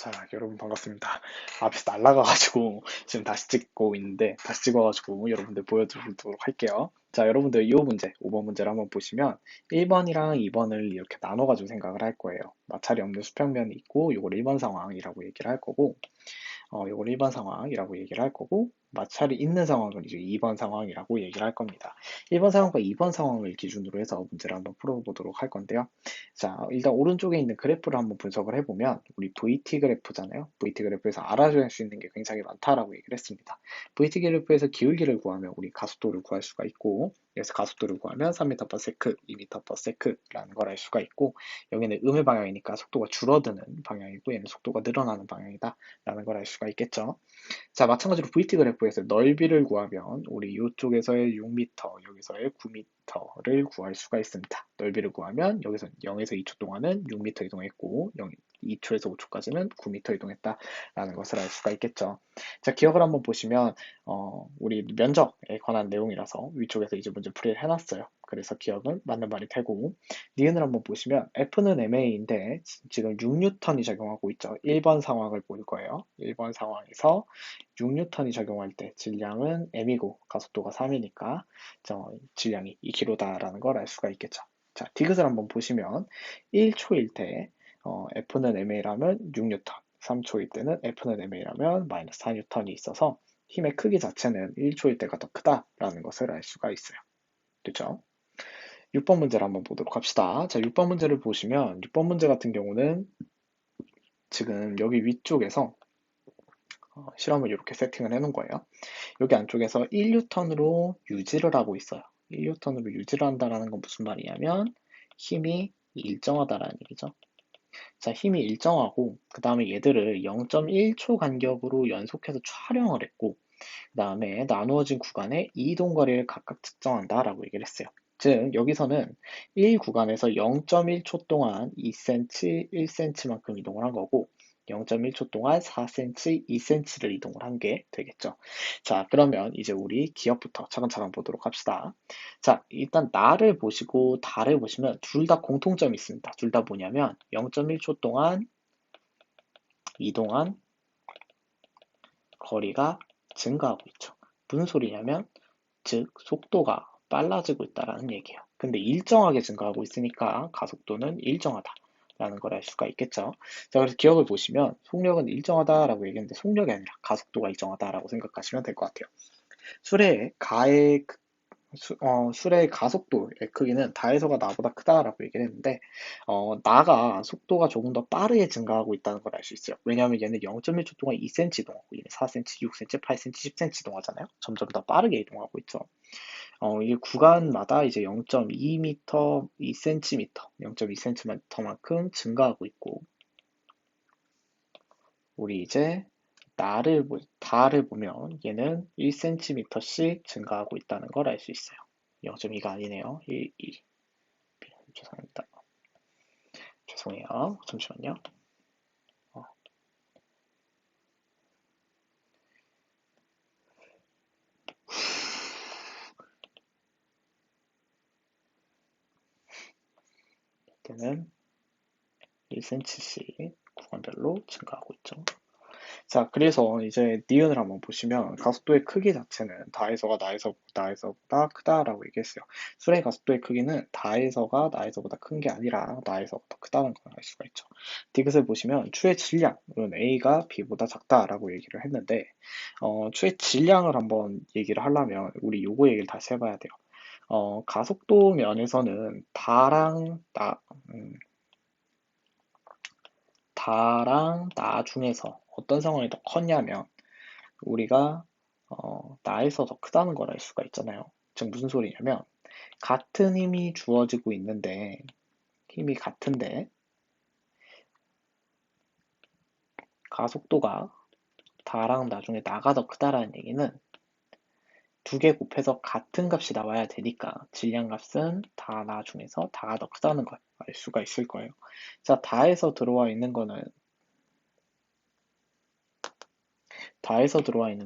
자, 여러분 반갑습니다. 앞에서 날라가가지고 지금 다시 찍고 있는데 다시 찍어가지고 여러분들 보여드리도록 할게요. 자, 여러분들 이 문제, 5번 문제를 한번 보시면 1번이랑 2번을 이렇게 나눠가지고 생각을 할 거예요. 마찰이 없는 수평면이 있고 이걸 1번 상황이라고 얘기를 할 거고 요걸 1번 상황이라고 얘기를 할 거고, 마찰이 있는 상황을 이제 2번 상황이라고 얘기를 할 겁니다. 1번 상황과 2번 상황을 기준으로 해서 문제를 한번 풀어보도록 할 건데요. 자, 일단 오른쪽에 있는 그래프를 한번 분석을 해보면, 우리 VT 그래프잖아요. VT 그래프에서 알아줄 수 있는 게 굉장히 많다라고 얘기를 했습니다. VT 그래프에서 기울기를 구하면 우리 가속도를 구할 수가 있고, 여기서 가속도를 구하면 3m/s, 2m/s라는 걸 알 수가 있고, 여기는 음의 방향이니까 속도가 줄어드는 방향이고, 얘는 속도가 늘어나는 방향이다 라는 걸 알 수가 있겠죠. 자, 마찬가지로 VT 그래프에서 넓이를 구하면 우리 이쪽에서의 6m, 여기서의 9m를 구할 수가 있습니다. 넓이를 구하면 여기서 0에서 2초 동안은 6m 이동했고 2초에서 5초까지는 9m 이동했다라는 것을 알 수가 있겠죠. 자, 기억을 한번 보시면 우리 면적에 관한 내용이라서 위쪽에서 이제 문제 풀이를 해놨어요. 그래서 기억은 맞는 말이 되고, 니은을 한번 보시면 F는 MA인데 지금 6N이 작용하고 있죠. 1번 상황을 볼 거예요. 1번 상황에서 6N이 작용할 때 질량은 m이고 가속도가 3이니까 질량이 2kg다라는 걸 알 수가 있겠죠. 자, 디귿을 한번 보시면 1초일 때 F는 ma라면 6N, 3초일 때는 F는 ma라면 마이너스 4N이 있어서 힘의 크기 자체는 1초일 때가 더 크다라는 것을 알 수가 있어요. 그렇죠? 6번 문제를 한번 보도록 합시다. 자, 6번 문제를 보시면 6번 문제 같은 경우는 지금 여기 위쪽에서 실험을 이렇게 세팅을 해 놓은 거예요. 여기 안쪽에서 1N으로 유지를 하고 있어요. 1N으로 유지를 한다는 건 무슨 말이냐면 힘이 일정하다라는 얘기죠. 자, 힘이 일정하고 그 다음에 얘들을 0.1초 간격으로 연속해서 촬영을 했고, 그 다음에 나누어진 구간의 이동 거리를 각각 측정한다라고 얘기를 했어요. 즉 여기서는 1 구간에서 0.1초 동안 2cm, 1cm만큼 이동을 한 거고 0.1초 동안 4cm, 2cm를 이동을 한 게 되겠죠. 자, 그러면 이제 우리 기억부터 차근차근 보도록 합시다. 자, 일단 나를 보시고 다를 보시면 둘 다 공통점이 있습니다. 둘 다 뭐냐면 0.1초 동안 이동한 거리가 증가하고 있죠. 무슨 소리냐면 즉 속도가 빨라지고 있다라는 얘기예요. 근데 일정하게 증가하고 있으니까 가속도는 일정하다라는 걸 알 수가 있겠죠. 자, 그래서 기억을 보시면 속력은 일정하다라고 얘기했는데 속력이 아니라 가속도가 일정하다라고 생각하시면 될 것 같아요. 술의 가의 술의 가속도의 크기는 다에서가 나보다 크다라고 얘기를 했는데, 나가 속도가 조금 더 빠르게 증가하고 있다는 걸 알 수 있어요. 왜냐하면 얘는 0.1초 동안 2cm 이동하고, 얘는 4cm, 6cm, 8cm, 10cm 이동하잖아요. 점점 더 빠르게 이동하고 있죠. 이게 구간마다 이제 0.2m, 2cm, 0.2cm만큼 증가하고 있고, 우리 이제 다를 보면 얘는 1cm씩 증가하고 있다는 걸 알 수 있어요. 0.2가 아니네요. 2. 죄송합니다. 죄송해요. 잠시만요. 이때는 1cm씩 구간별로 증가하고 있죠. 자, 그래서 이제 니은을 한번 보시면 가속도의 크기 자체는 다에서가 나에서보다 크다라고 얘기했어요. 술의 가속도의 크기는 다에서가 나에서보다 큰 게 아니라 나에서가 더 크다는 걸 알 수가 있죠. 디귿을 보시면 추의 질량은 A가 B보다 작다라고 얘기를 했는데, 추의 질량을 한번 얘기를 하려면 우리 요거 얘기를 다시 해봐야 돼요. 가속도 면에서는 음, 다랑 나 중에서 어떤 상황이 더 컸냐면 우리가 나에서 더 크다는 걸 알 수가 있잖아요. 즉 무슨 소리냐면 같은 힘이 주어지고 있는데 힘이 같은데 가속도가 다랑 나중에 나가 더 크다라는 얘기는 두 개 곱해서 같은 값이 나와야 되니까 질량 값은 다 나 중에서 다가 더 크다는 걸 알 수가 있을 거예요. 자, 다에서 들어와 있는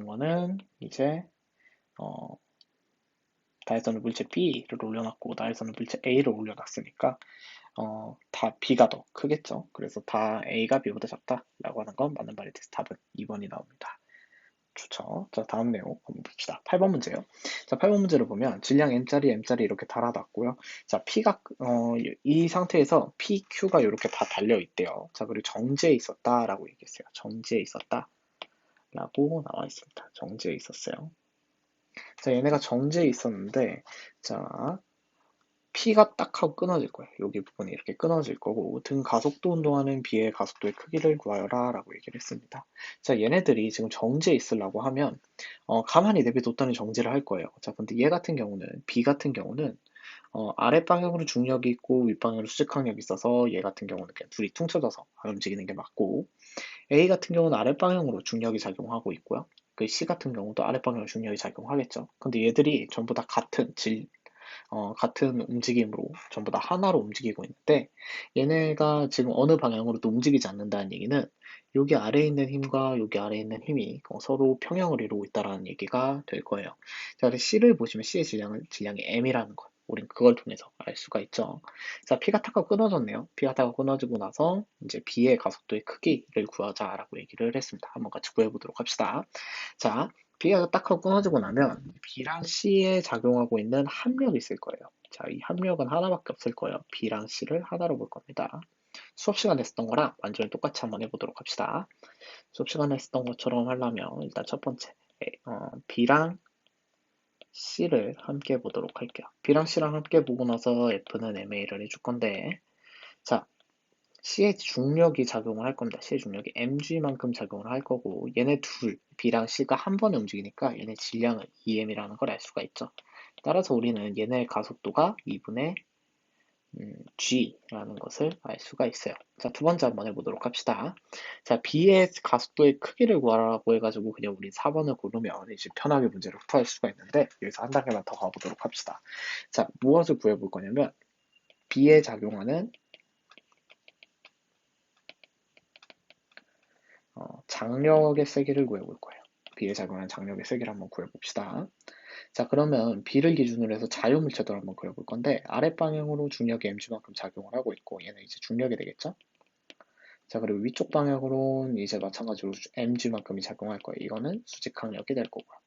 거는 이제 어, 다에서는 물체 B를 올려놨고 나에서는 물체 A를 올려놨으니까 다 B가 더 크겠죠. 그래서 다 A가 B보다 작다라고 하는 건 맞는 말이 돼서 답은 2번이 나옵니다. 좋죠. 자, 다음 내용 한번 봅시다. 8번 문제요. 자, 8번 문제를 보면 질량 M짜리, M짜리 이렇게 달아놨고요. 자, 이 상태에서 P, Q가 이렇게 다 달려 있대요. 자, 그리고 정지에 있었다라고 얘기했어요. 정지에 있었다라고 나와 있습니다. 정지에 있었어요. 자, 얘네가 정지에 있었는데, 자, P가 딱 하고 끊어질 거예요. 여기 부분이 이렇게 끊어질 거고, 등 가속도 운동하는 B의 가속도의 크기를 구하여라 라고 얘기를 했습니다. 자, 얘네들이 지금 정지에 있으려고 하면, 가만히 내비뒀더니 정지를 할 거예요. 자, 근데 얘 같은 경우는, B 같은 경우는, 아랫방향으로 중력이 있고 윗방향으로 수직항력이 있어서 얘 같은 경우는 그냥 둘이 퉁쳐져서 안 움직이는 게 맞고, A 같은 경우는 아랫방향으로 중력이 작용하고 있고요. 그 C 같은 경우도 아랫방향으로 중력이 작용하겠죠. 근데 얘들이 전부 다 같은 움직임으로 전부 다 하나로 움직이고 있는데 얘네가 지금 어느 방향으로도 움직이지 않는다는 얘기는 여기 아래에 있는 힘과 여기 아래에 있는 힘이 서로 평형을 이루고 있다는 얘기가 될 거예요. 자, 그래서 C를 보시면 C의 질량이 M이라는 것. 우린 그걸 통해서 알 수가 있죠. 자, P가 타가 끊어졌네요. P가 타가 끊어지고 나서 이제 B의 가속도의 크기를 구하자라고 얘기를 했습니다. 한번 같이 구해보도록 합시다. 자, B가 딱 하고 끊어지고 나면 B랑 C에 작용하고 있는 합력이 있을 거예요. 자, 이 합력은 하나밖에 없을 거예요. B랑 C를 하나로 볼 겁니다. 수업 시간에 했었던 거랑 완전히 똑같이 한번 해보도록 합시다. 수업 시간에 했었던 것처럼 하려면 일단 첫 번째 B랑 C를 함께 보도록 할게요. B랑 C랑 함께 보고 나서 F는 MA를 해줄 건데 자, C의 중력이 작용을 할 겁니다. C의 중력이 mg만큼 작용을 할 거고 얘네 둘, B랑 C가 한 번에 움직이니까 얘네 질량은 EM이라는 걸 알 수가 있죠. 따라서 우리는 얘네의 가속도가 2분의 G라는 것을 알 수가 있어요. 자, 두 번째 한번 해보도록 합시다. 자, B의 가속도의 크기를 구하라고 해가지고 그냥 우리 4번을 고르면 이제 편하게 문제를 풀어할 수가 있는데 여기서 한 단계만 더 가보도록 합시다. 자, 무엇을 구해볼 거냐면 B에 작용하는 장력의 세기를 구해볼 거예요. B에 작용하는 장력의 세기를 한번 구해봅시다. 자, 그러면 B를 기준으로 해서 자유물체도를 한번 그려볼 건데 아랫방향으로 중력이 mg만큼 작용을 하고 있고 얘는 이제 중력이 되겠죠? 자, 그리고 위쪽 방향으로는 이제 마찬가지로 mg만큼이 작용할 거예요. 이거는 수직항력이 될 거고요.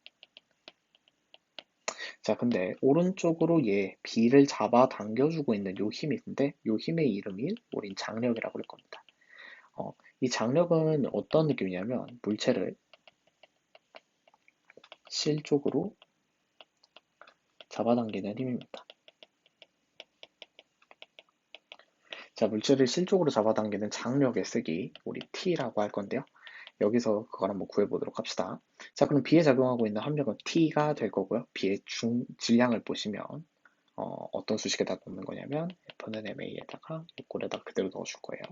자, 근데 오른쪽으로 얘 B를 잡아 당겨주고 있는 요 힘이 있는데 요 힘의 이름이 우린 장력이라고 할 겁니다. 이 장력은 어떤 느낌이냐면 물체를 실 쪽으로 잡아당기는 힘입니다. 자, 물체를 실 쪽으로 잡아당기는 장력의 세기, 우리 T라고 할 건데요. 여기서 그걸 한번 구해보도록 합시다. 자, 그럼 B에 작용하고 있는 합력은 T가 될 거고요. B의 질량을 보시면 어떤 수식에다 넣는 거냐면 F는 MA에다가 이 꼴에다 그대로 넣어줄 거예요.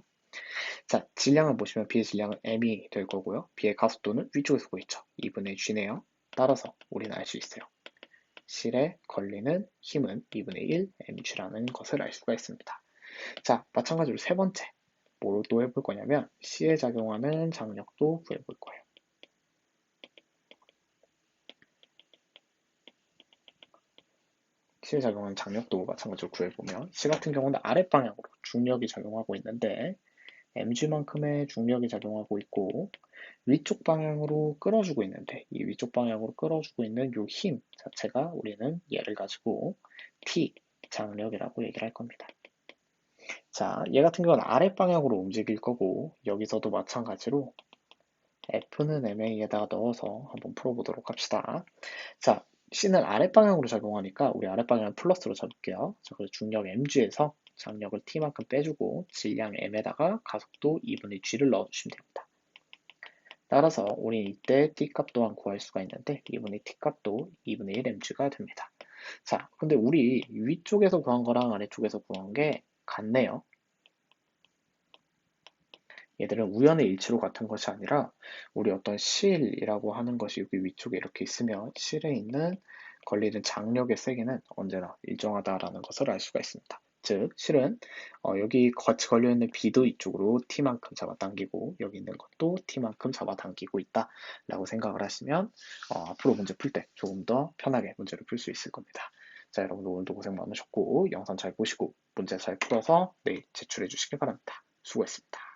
자, 질량을 보시면 B의 질량은 M이 될 거고요. B의 가속도는 위쪽에 쓰고 있죠. 2분의 G네요. 따라서 우리는 알 수 있어요. 실에 걸리는 힘은 2분의 1 mg라는 것을 알 수가 있습니다. 자, 마찬가지로 세 번째. 뭐로 또 해볼 거냐면 C에 작용하는 장력도 구해볼 거예요. C에 작용하는 장력도 마찬가지로 구해보면 C 같은 경우는 아랫방향으로 중력이 작용하고 있는데 mg만큼의 중력이 작용하고 있고 위쪽 방향으로 끌어주고 있는데 이 위쪽 방향으로 끌어주고 있는 이 힘 자체가 우리는 얘를 가지고 T 장력이라고 얘기를 할 겁니다. 자, 얘 같은 경우는 아랫방향으로 움직일 거고 여기서도 마찬가지로 F는 MA에다가 넣어서 한번 풀어보도록 합시다. 자, C는 아랫방향으로 작용하니까 우리 아랫방향을 플러스로 잡을게요. 자, 그래서 중력 mg에서 장력을 T만큼 빼주고 질량 m에다가 가속도 2분의 g를 넣어주시면 됩니다. 따라서 우리 이때 T값 또한 구할 수가 있는데 2분의 T값도 2분의 1 mg가 됩니다. 자, 근데 우리 위쪽에서 구한 거랑 아래쪽에서 구한 게 같네요. 얘들은 우연의 일치로 같은 것이 아니라 우리 어떤 실이라고 하는 것이 여기 위쪽에 이렇게 있으면 실에 있는 걸리는 장력의 세기는 언제나 일정하다라는 것을 알 수가 있습니다. 즉 실은 여기 같이 걸려있는 B도 이쪽으로 T만큼 잡아당기고 여기 있는 것도 T만큼 잡아당기고 있다라고 생각을 하시면 앞으로 문제 풀 때 조금 더 편하게 문제를 풀 수 있을 겁니다. 자, 여러분들 오늘도 고생 많으셨고, 영상 잘 보시고, 문제 잘 풀어서 내일 제출해 주시길 바랍니다. 수고했습니다.